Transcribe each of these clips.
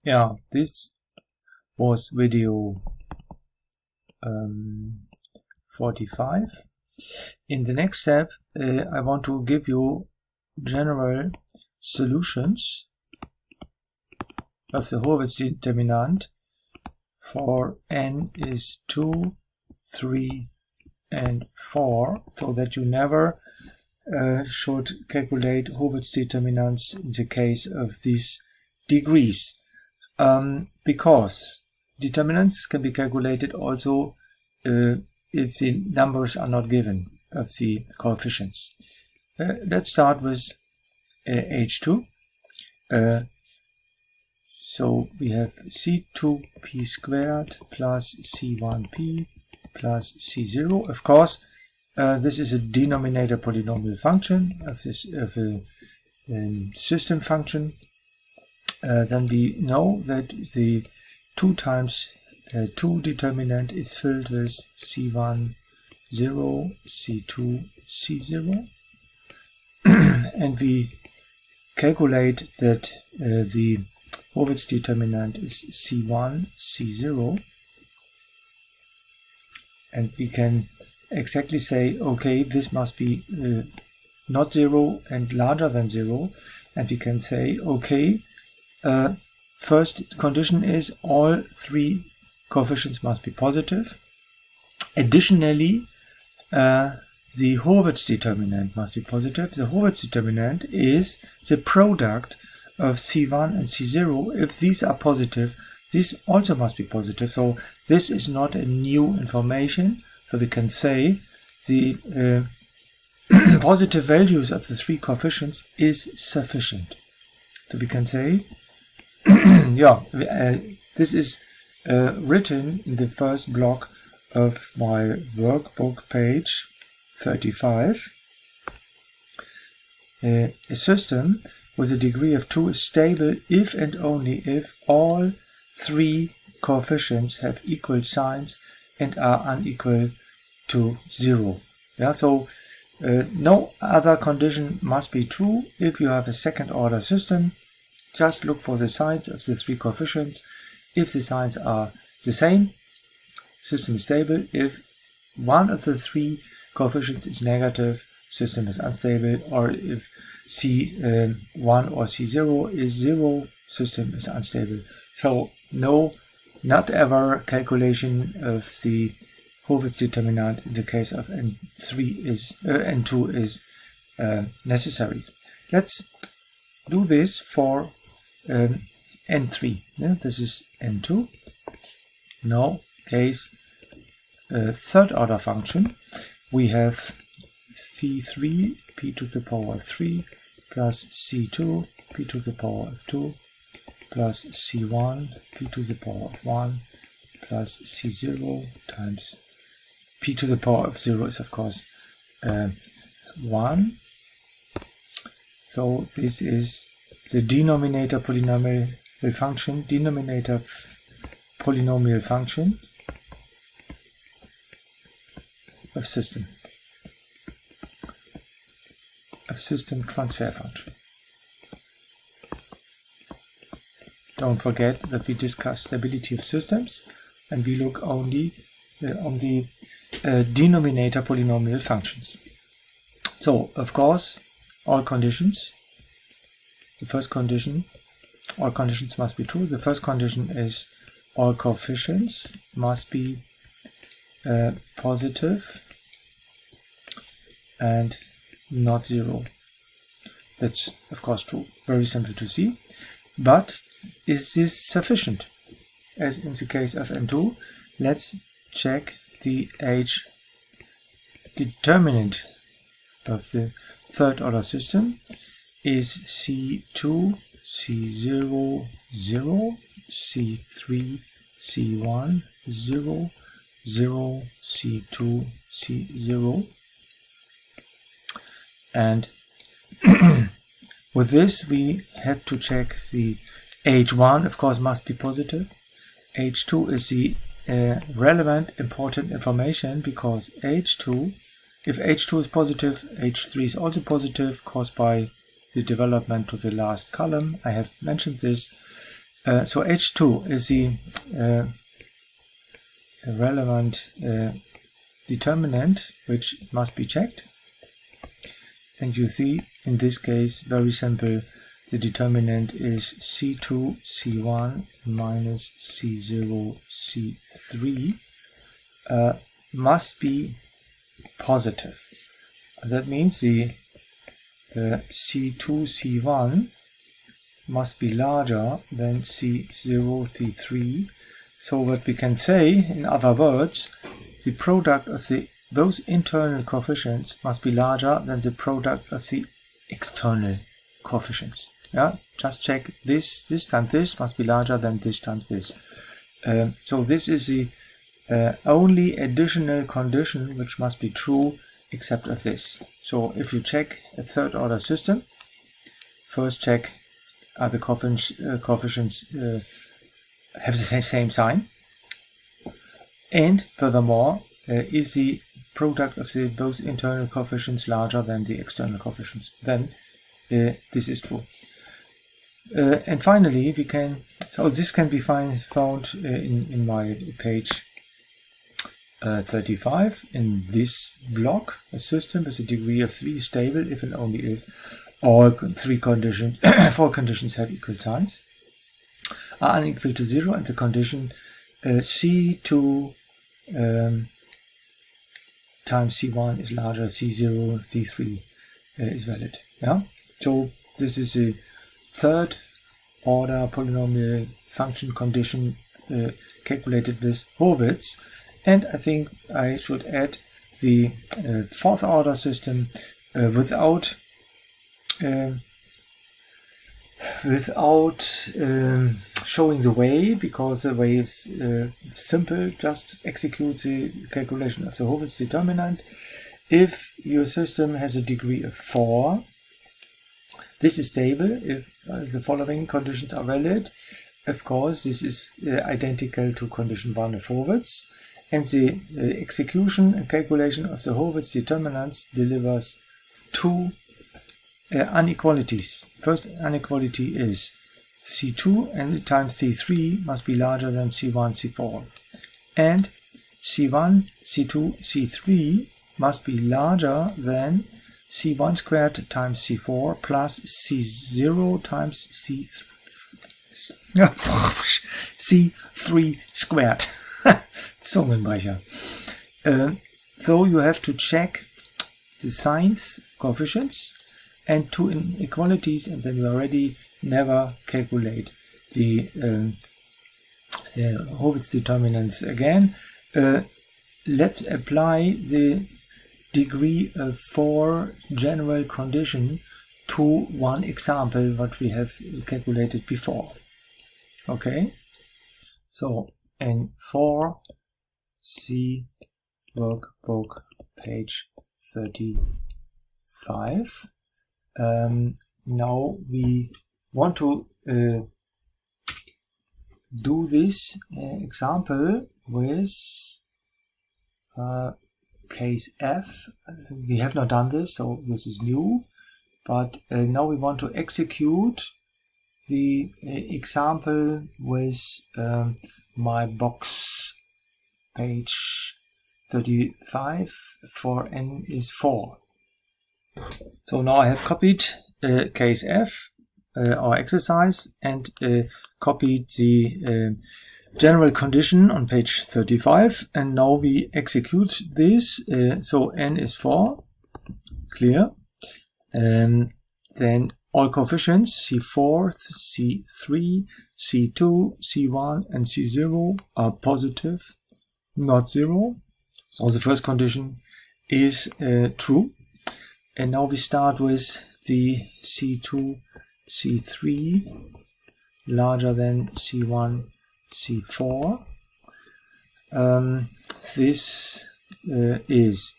Yeah, this was video 45. In the next step, I want to give you general solutions of the Hurwitz determinant for n is 2, 3, and 4, so that you never should calculate Hurwitz determinants in the case of these degrees. Because determinants can be calculated also if the numbers are not given of the coefficients. Let's start with H2. So we have C2p squared plus C1p plus C0. Of course, this is a denominator polynomial function of a system function. Then we know that the 2 times 2 determinant is filled with C1, 0, C2, C0. And we calculate that the Hurwitz determinant is C1, C0. And we can exactly say, okay, this must be not 0 and larger than 0. And we can say, okay, first condition is all 3 coefficients must be positive. Additionally, the Hurwitz determinant must be positive. The Hurwitz determinant is the product of C1 and C0. If these are positive, this also must be positive. So this is not a new information. So we can say the positive values of the 3 coefficients is sufficient. So we can say, yeah, this is written in the first block of my workbook, page 35. A system with a degree of 2 is stable if and only if all 3 coefficients have equal signs and are unequal to 0. Yeah, so no other condition must be true. If you have a second order system, just look for the signs of the 3 coefficients. If the signs are the same, system is stable. If one of the 3 coefficients is negative, system is unstable. Or if C1 or C0 is 0, system is unstable. So no, not ever calculation of the Hurwitz determinant in the case of N2 is necessary. Let's do this for N3. Yeah, this is N2. Now, case third order function. We have C3 p to the power of 3 plus C2 p to the power of 2 plus C1 p to the power of 1 plus C0 times p to the power of 0 is of course 1. So this is the denominator polynomial function, of system transfer function. Don't forget that we discuss stability of systems and we look only on the denominator polynomial functions. So, of course, all conditions. The first condition, all conditions must be true. The first condition is all coefficients must be positive and not 0. That's of course true. Very simple to see. But is this sufficient? As in the case of N2, let's check the H determinant of the third order system is C2, C0, 0, C3, C1, 0, 0, C2, C0. And with this we have to check the H1, of course, must be positive. H2 is the relevant, important information, because H2, if H2 is positive, H3 is also positive, caused by the development to the last column. I have mentioned this. So H2 is the relevant determinant which must be checked. And you see, in this case, very simple, the determinant is C2, C1 minus C0, C3 must be positive. That means the C2, C1 must be larger than C0, C3. So what we can say, in other words, the product of those internal coefficients must be larger than the product of the external coefficients. Yeah, just check this times this must be larger than this times this. So this is the only additional condition which must be true except of this. So if you check a third order system, first check are the coefficients have the same sign, and furthermore is the product of those internal coefficients larger than the external coefficients, then this is true. And finally we can, so this can be found in my page 35 in this block. A system with a degree of 3 is stable if and only if all four conditions have equal signs, are unequal to 0, and the condition C2 times C1 is larger, C0, C3 is valid. Yeah. So this is a third order polynomial function condition calculated with Hurwitz, and I think I should add the fourth order system without showing the way, because the way is simple. Just execute the calculation of the Hurwitz determinant. If your system has a degree of 4, this is stable if the following conditions are valid. Of course, this is identical to condition 1 of Hurwitz, and the execution and calculation of the Hurwitz determinants delivers two inequalities. First inequality is C2 and times C3 must be larger than C1, C4, and C1, C2, C3 must be larger than C1 squared times C4 plus C0 times C3 squared. Zungenbrecher. So you have to check the signs, coefficients, and two inequalities, and then you already never calculate the Hurwitz determinants again. Let's apply the degree of 4 general condition to one example what we have calculated before. Okay, so in 4C workbook page 35, now we want to do this example with case F. We have not done this, so this is new, but now we want to execute the example with my box page 35 for n is 4. So now I have copied case F, our exercise, and copied the general condition on page 35, and now we execute this. So n is 4, clear, and then all coefficients C4, C3, C2, C1 and C0 are positive, not 0. So the first condition is true. And now we start with the C2, C3 larger than C1, C4. This is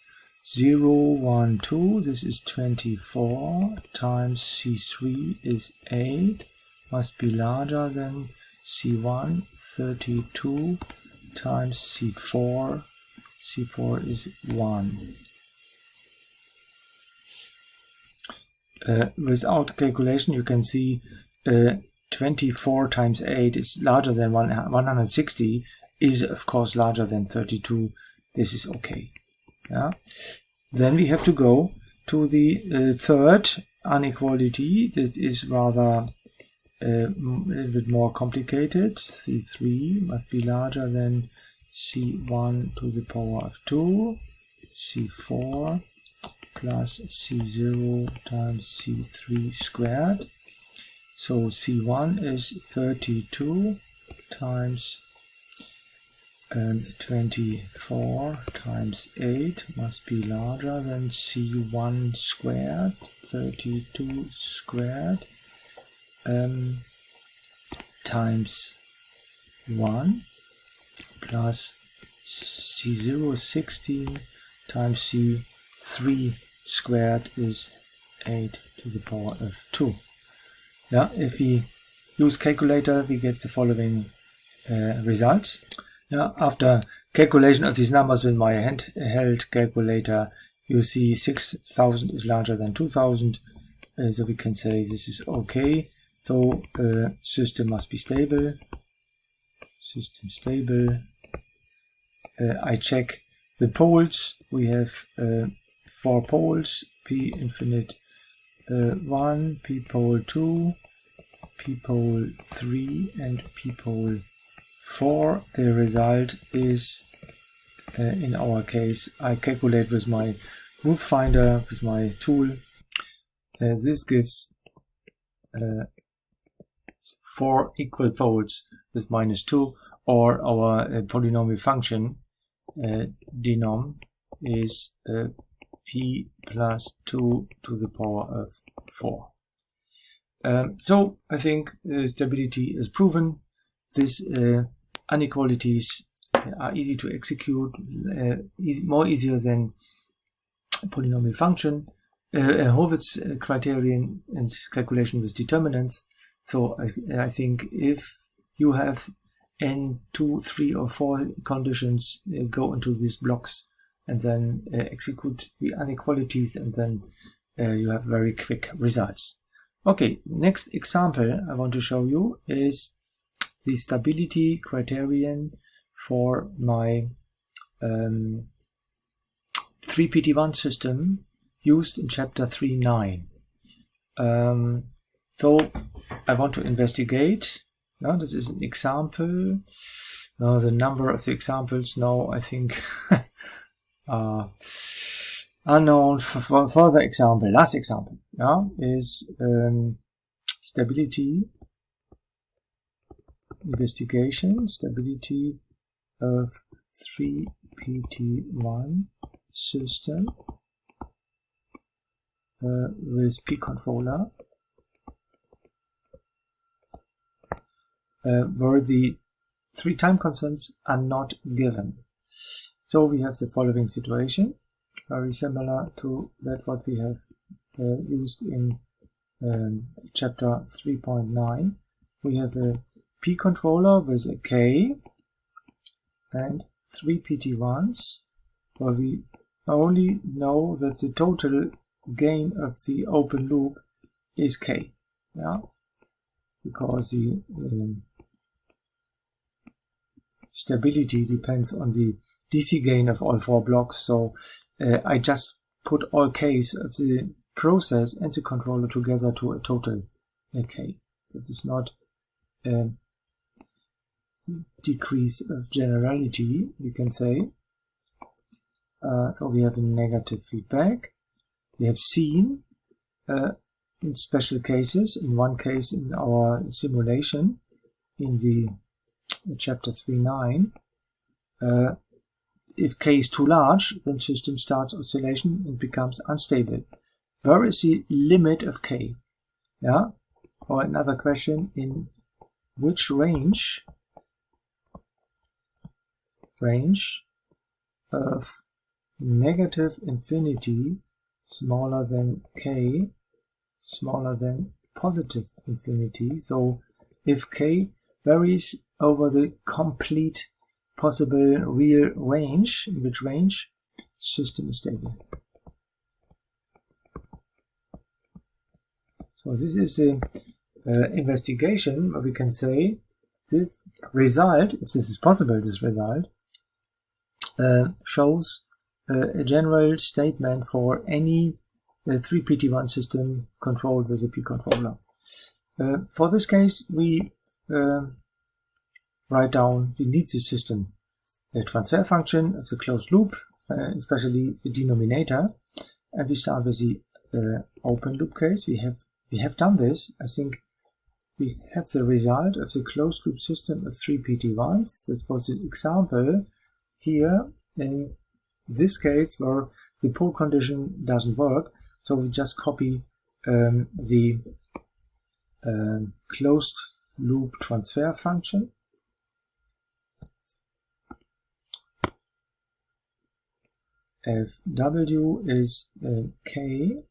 0, 1, 2. This is 24 times C3 is 8. Must be larger than C1, 32 times C4. C4 is 1. Without calculation, you can see 24 times 8 is larger than 160 is of course larger than 32. This is okay. Yeah. Then we have to go to the third inequality that is rather a little bit more complicated. C3 must be larger than C1 to the power of 2, C4 plus C0 times C3 squared. So C1 is 32 times 24 times 8 must be larger than C1 squared, 32 squared times 1 plus C0 16 times C3 squared is 8 to the power of 2. Yeah, if we use calculator, we get the following results. Yeah, after calculation of these numbers with my handheld calculator, you see 6,000 is larger than 2,000, so we can say this is okay. So system must be stable. System stable. I check the poles. We have 4 poles: p infinite 1, p pole 2, p pole 3, and p pole 4. The result is, in our case, I calculate with my roof finder, with my tool. This gives 4 equal poles with -2, or our polynomial function denom is p plus 2 to the power of 4. So I think stability is proven. These inequalities are easy to execute, more easier than polynomial function, Hurwitz criterion and calculation with determinants. So I think if you have n, 2, 3, or 4 conditions, go into these blocks and then execute the inequalities, and then you have very quick results. Okay, next example I want to show you is the stability criterion for my 3PT1 system used in chapter 3.9. So I want to investigate. Now this is an example. Now the number of the examples now I think are unknown. For further example, last example is stability investigation, stability of 3PT1 system with P controller, where the 3 time constants are not given. So we have the following situation, very similar to that what we have used in chapter 3.9. We have a P controller with a K and 3 PT1s, where we only know that the total gain of the open loop is K, because the stability depends on the DC gain of all 4 blocks. So I just put all K's of the process and the controller together to a total K. That is not decrease of generality, you can say. So we have a negative feedback. We have seen in special cases, in one case in our simulation in the chapter 3.9, if K is too large, then system starts oscillation and becomes unstable. Where is the limit of K? Or another question, in which range of negative infinity smaller than K smaller than positive infinity? So if K varies over the complete possible real range, in which range system is stable. So this is a investigation, we can say this result, if this is possible, this result shows a general statement for any 3PT1 system controlled with a P controller. For this case, we write down the need system transfer function of the closed loop, especially the denominator, and we start with the open loop case. We have done this. I think we have the result of the closed loop system of 3PT1s. That was an example here in this case where the pole condition doesn't work, so we just copy the closed loop transfer function. Fw is k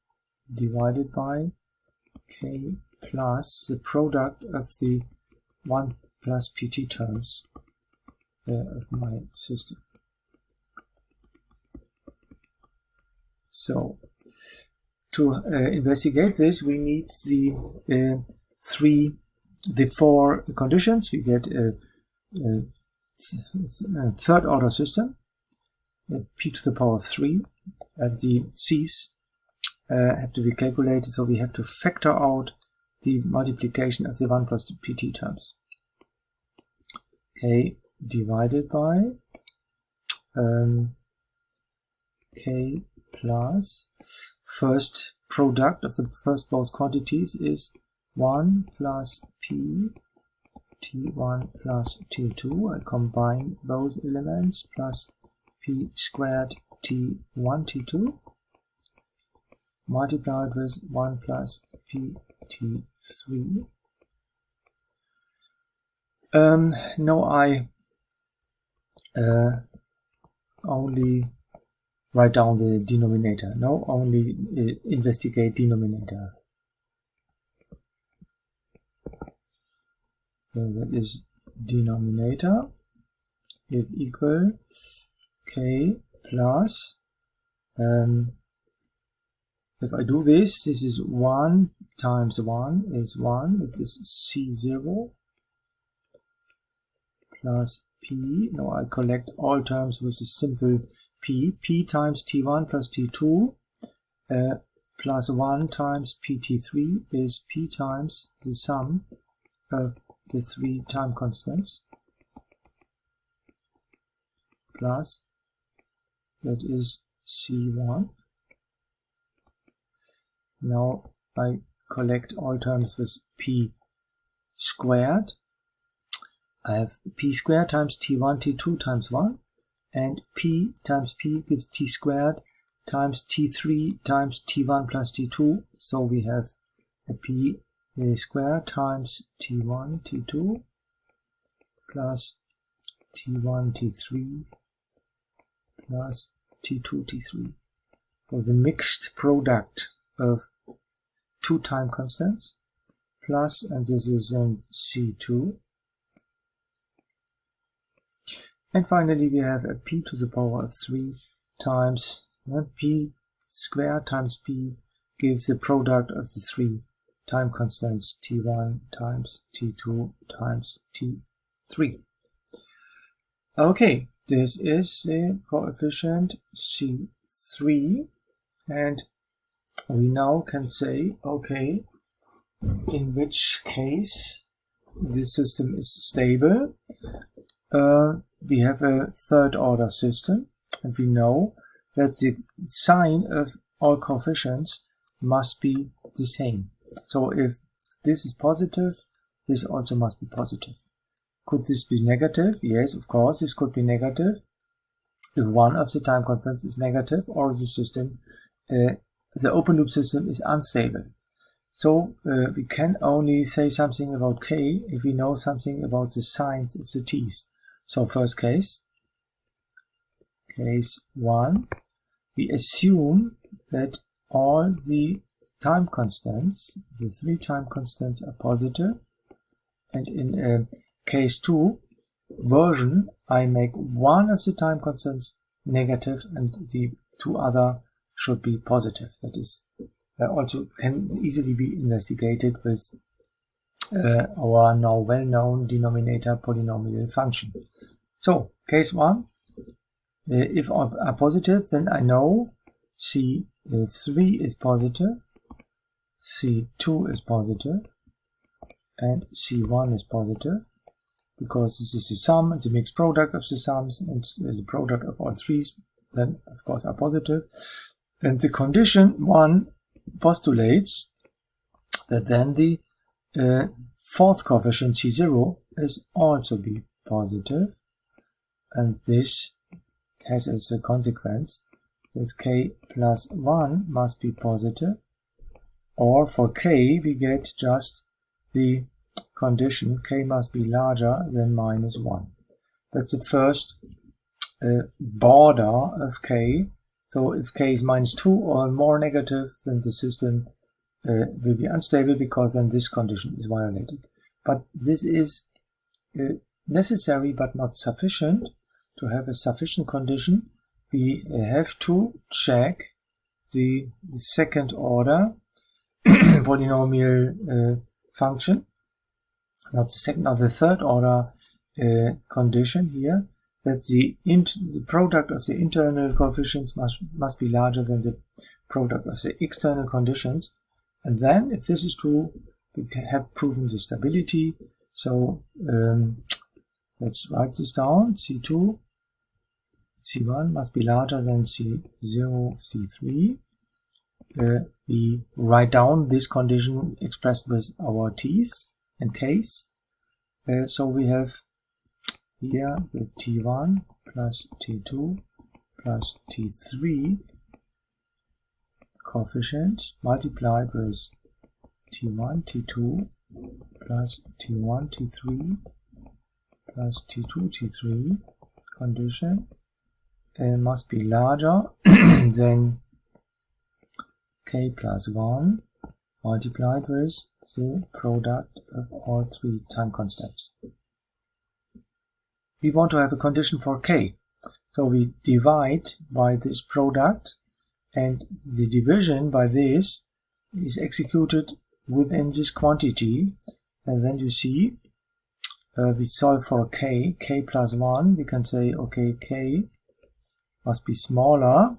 divided by k plus the product of the 1 plus pt terms of my system. So to investigate this, we need the four conditions. We get a third order system, p to the power of 3, and the c's have to be calculated, so we have to factor out the multiplication of the 1 plus the pt terms. K divided by k plus first product of the first both quantities is 1 plus p t1 plus t2. I combine those elements plus p squared t1 t2 multiplied with 1 plus p t3. Now I only write down the denominator. Now only investigate denominator. So that is denominator is equal k plus if I do this, this is 1 times 1 is 1, it is C0 plus P. Now I collect all terms with a simple P. P times T1 plus T2 plus 1 times PT3 is P times the sum of the 3 time constants plus that is C1. Now I collect all terms with P squared. I have P squared times T1 T2 times 1, and P times P gives T squared times T3 times T1 plus T2, so we have a P squared times T1 T2 plus T1 T3 plus T2 T3 for the mixed product of 2 time constants plus, and this is C2, and finally we have a p to the power of 3 times p squared times p gives the product of the 3 time constants t1 times t2 times t3. Okay, this is the coefficient C3, and we now can say, okay, in which case this system is stable. We have a third order system, and we know that the sign of all coefficients must be the same. So if this is positive, this also must be positive. Could this be negative? Yes, of course, this could be negative if one of the time constants is negative or the system, the open loop system is unstable. So we can only say something about k if we know something about the signs of the t's. So first case 1, we assume that all the time constants, the 3 time constants, are positive, and in case 2 version I make one of the time constants negative and the 2 other should be positive. That is also can easily be investigated with our now well-known denominator polynomial function. So, case 1, if are positive, then I know C3 is positive, C2 is positive, and C1 is positive, because this is the sum, it's a mixed product of the sums, and the product of all threes then of course are positive. And the condition 1 postulates that then the fourth coefficient C0 is also be positive, and this has as a consequence that k plus 1 must be positive, or for k we get just the condition k must be larger than minus 1. That's the first border of k. So if k is minus 2 or more negative, then the system will be unstable, because then this condition is violated. But this is necessary but not sufficient. To have a sufficient condition, we have to check the second order polynomial function, not the second or the third order condition here, that the product of the internal coefficients must be larger than the product of the external conditions. And then, if this is true, we have proven the stability. So let's write this down. C2, C1 must be larger than C0, C3. We write down this condition expressed with our t's and k's. So we have here the T1 plus T2 plus T3 coefficients multiplied with T1, T2 plus T1, T3 plus T2, T3 condition must be larger than k plus 1 multiplied with the product of all three time constants. We want to have a condition for k, so we divide by this product, and the division by this is executed within this quantity. And then you see we solve for k plus 1. We can say, okay, k must be smaller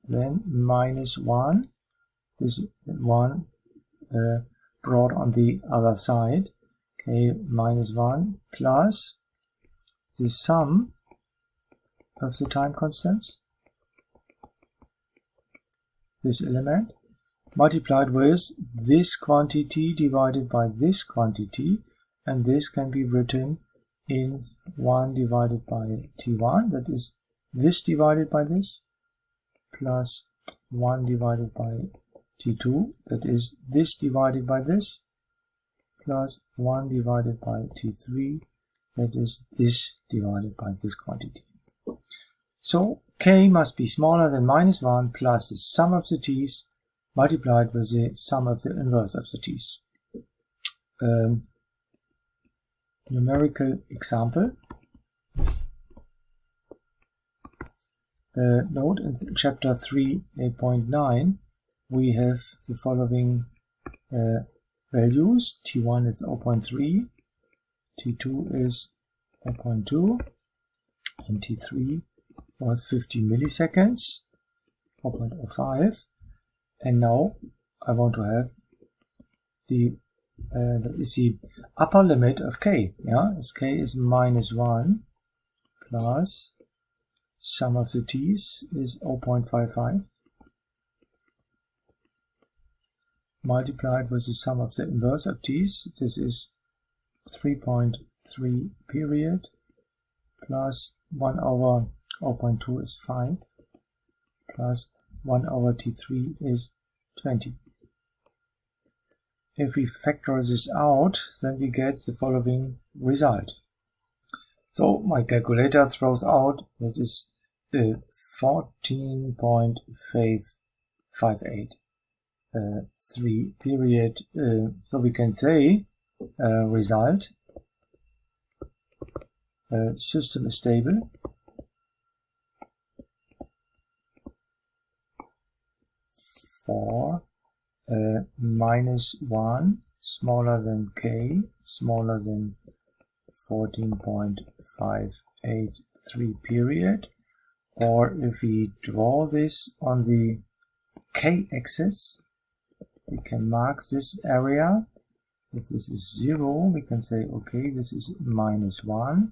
than minus 1. This 1 brought on the other side, k minus 1 plus the sum of the time constants, this element, multiplied with this quantity divided by this quantity, and this can be written in 1 divided by T1, that is this divided by this, plus 1 divided by T2, that is this divided by this, plus 1 divided by T3, that is this divided by this quantity. So k must be smaller than minus 1 plus the sum of the t's multiplied with the sum of the inverse of the t's. Numerical example. Note in chapter 3.9 we have the following values. T1 is 0.3, T2 is 0.2, and T3 was 50 milliseconds, 4.05. And now I want to have the that is the upper limit of k. Yeah, as k is minus 1 plus sum of the t's is 0.55 multiplied with the sum of the inverse of t's. This is 3.3 period plus 1 over 0.2 is 5 plus 1 over T3 is 20. If we factor this out, then we get the following result. So my calculator throws out that is 14.558 3 period. So we can say result system is stable. For minus 1 smaller than k, smaller than 14.583 period, or if we draw this on the k-axis, we can mark this area. If this is 0, we can say, okay, this is -1,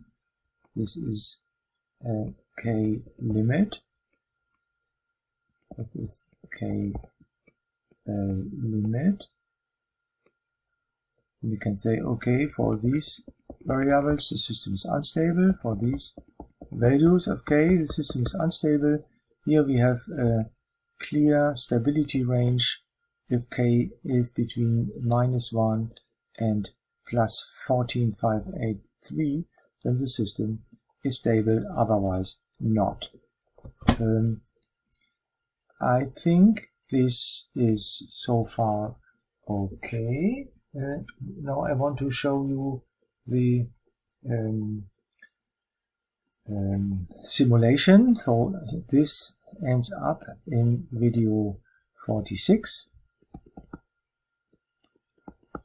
this is a k limit, this is k limit. We can say, okay, for these variables the system is unstable, for these values of k the system is unstable. Here we have a clear stability range. If k is between -1 and plus 14.583, then the system is stable, otherwise not. I think this is so far okay. Now I want to show you the simulation. So this ends up in video 46.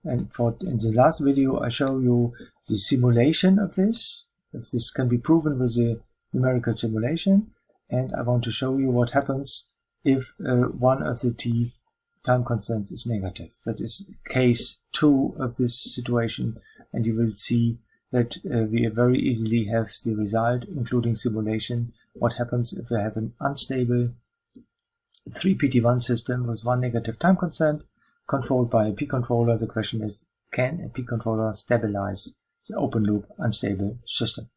And in the last video I show you the simulation of this, if this can be proven with a numerical simulation, and I want to show you what happens if one of the time constants is negative. That is case 2 of this situation, and you will see that we very easily have the result, including simulation, what happens if I have an unstable 3PT1 system with one negative time constant controlled by a P-controller. The question is, can a P-controller stabilize the open loop unstable system?